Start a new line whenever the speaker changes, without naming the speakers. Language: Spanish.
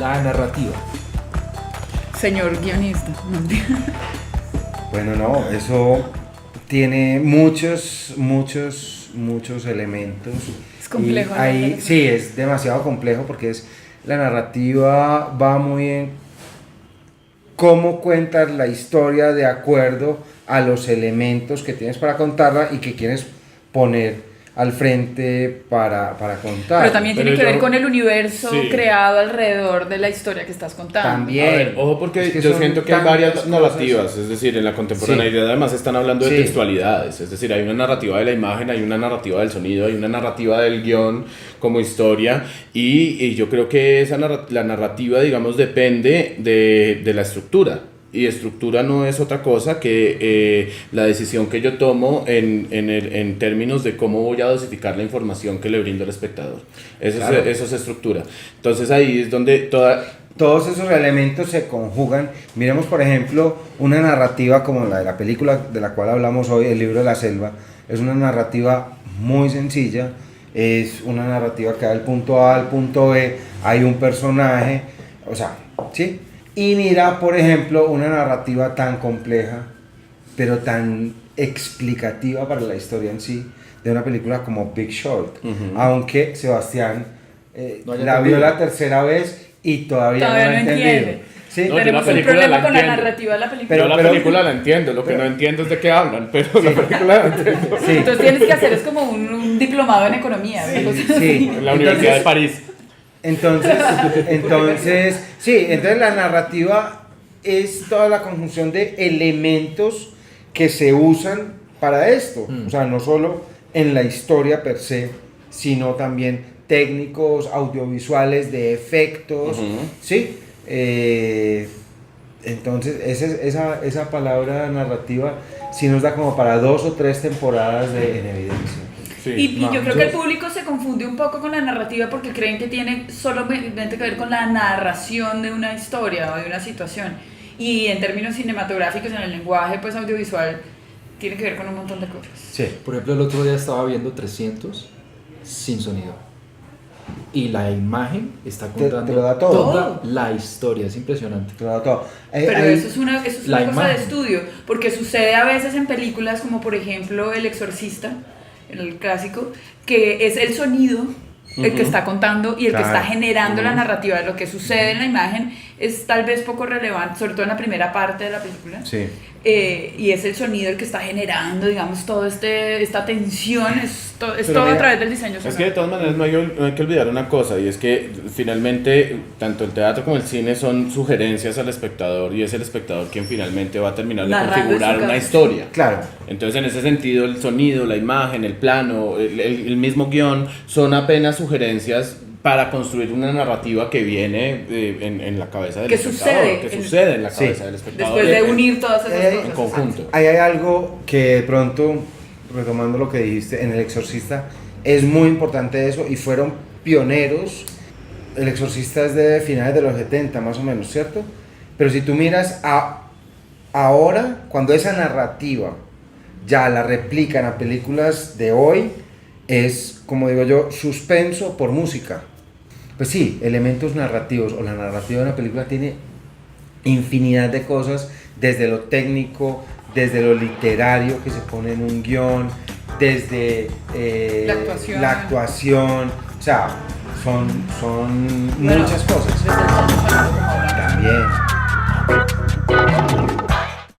La narrativa.
Señor guionista. No.
Bueno, no, eso tiene muchos elementos.
Es complejo.
Y ahí, sí, es demasiado complejo porque la narrativa va muy en cómo cuentas la historia de acuerdo a los elementos que tienes para contarla y que quieres poner al frente para contar.
Pero también tiene que ver con el universo creado alrededor de la historia que estás contando.
También.
A ver, ojo, porque
es que
yo siento que hay varias
cosas.
narrativas, es decir, en la contemporaneidad además están hablando de textualidades, es decir, hay una narrativa de la imagen, hay una narrativa del sonido, hay una narrativa del guión como historia, y yo creo que la narrativa, digamos, depende de la estructura. Y estructura no es otra cosa que la decisión que yo tomo en términos de cómo voy a dosificar la información que le brindo al espectador. Eso es estructura. Entonces ahí es donde
todos esos elementos se conjugan. Miremos, por ejemplo, una narrativa como la de la película de la cual hablamos hoy, El libro de la selva. Es una narrativa muy sencilla. Es una narrativa que va del punto A al punto B. Hay un personaje, o sea, ¿sí? Y mira, por ejemplo, una narrativa tan compleja, pero tan explicativa para la historia en sí, de una película como Big Short. Aunque Sebastián la vio la tercera vez y todavía no lo ha entendido. ¿Sí?
No,
tenemos un problema con la narrativa de la película.
Pero la película la entiendo, lo que no entiendo es de qué hablan, pero la película la entiendo.
Sí.
Entonces tienes que hacer es como un diplomado en economía.
Sí.
La Universidad de París.
Entonces la narrativa es toda la conjunción de elementos que se usan para esto. O sea, no solo en la historia per se, sino también técnicos, audiovisuales, de efectos, ¿sí? Entonces, esa palabra narrativa sí nos da como para 2 o 3 temporadas en evidencia.
Sí.
Y yo creo que el público se confunde un poco con la narrativa porque creen que tiene solamente que ver con la narración de una historia o de una situación. Y en términos cinematográficos, en el lenguaje pues audiovisual, tiene que ver con un montón de cosas.
Sí.
Por ejemplo, el otro día estaba viendo 300 sin sonido. Y la imagen está contando
te lo da todo.
toda la historia, es impresionante.
Te lo da todo.
Pero eso es una cosa
imagen.
de estudio, porque sucede a veces en películas como por ejemplo El Exorcista, el clásico, que es el sonido el que está contando y el que está generando la narrativa. Lo que sucede en la imagen es tal vez poco relevante, sobre todo en la primera parte de la película.
Sí.
Y es el sonido el que está generando, digamos, toda esta tensión, es todo
mira,
a través del diseño sonoro.
Es que de todas maneras no hay que olvidar una cosa, y es que finalmente tanto el teatro como el cine son sugerencias al espectador, y es el espectador quien finalmente va a terminar de
Narrando
configurar
su
una
cabeza.
historia.
Claro.
Entonces en ese sentido el sonido, la imagen, el plano, el mismo guión son apenas sugerencias para construir una narrativa que viene en la cabeza del espectador, que sucede en la cabeza del espectador.
Después de unir todas esas cosas.
En conjunto.
Ahí hay algo que de pronto, retomando lo que dijiste, en El Exorcista es muy importante eso, y fueron pioneros. El Exorcista es de finales de los 70 más o menos, ¿cierto? Pero si tú miras ahora, cuando esa narrativa ya la replican a películas de hoy, es, como digo yo, suspenso por música. Pues sí, elementos narrativos, o la narrativa de una película tiene infinidad de cosas, desde lo técnico, desde lo literario que se pone en un guión, desde la actuación, o sea, son muchas cosas.